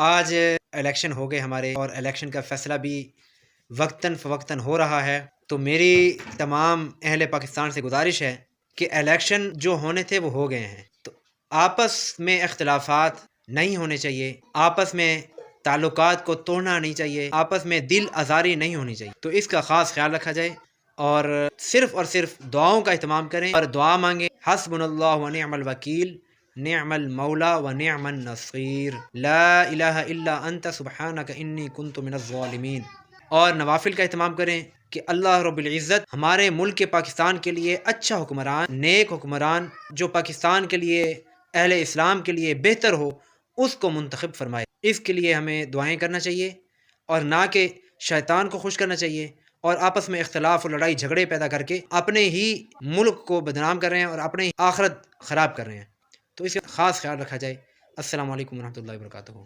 आज इलेक्शन हो गए हमारे और इलेक्शन का फ़ैसला भी वक्तन फ़वक्तन हो रहा है। तो मेरी तमाम अहले पाकिस्तान से गुज़ारिश है कि इलेक्शन जो होने थे वो हो गए हैं। तो आपस में इख्तिलाफ़ात नहीं होने चाहिए, आपस में ताल्लुकात को तोड़ना नहीं चाहिए, आपस में दिल आज़ारी नहीं होनी चाहिए। तो इसका ख़ास ख़्याल रखा जाए और सिर्फ़ दुआओं का एहतमाम करें और दुआ माँगे। हस्बुनल्लाहु व निअमल वकील, निअमल मौला व निअमन नसीर, ला इलाहा इल्ला अंता सुब्हानका इन्नी कुन्तु मिनज़ ज़ालिमीन। और नवाफिल का एहतमाम करें कि अल्लाह रब्बुल इज़्ज़त हमारे मुल्क के पाकिस्तान के लिए अच्छा हुक्मरान, नेक हुक्मरान, जो पाकिस्तान के लिए, अहले इस्लाम के लिए बेहतर हो, उसको मुंतखब फरमाए। इसके लिए हमें दुआएं करना चाहिए और ना कि शैतान को खुश करना चाहिए और आपस में इख्तलाफ और लड़ाई झगड़े पैदा करके अपने ही मुल्क को बदनाम कर रहे हैं और अपने ही आखिरत ख़राब कर रहे हैं। तो इसका ख़ास ख्याल रखा जाए। अस्सलामु अलैकुम वरहमतुल्लाहि वबरकातुहू।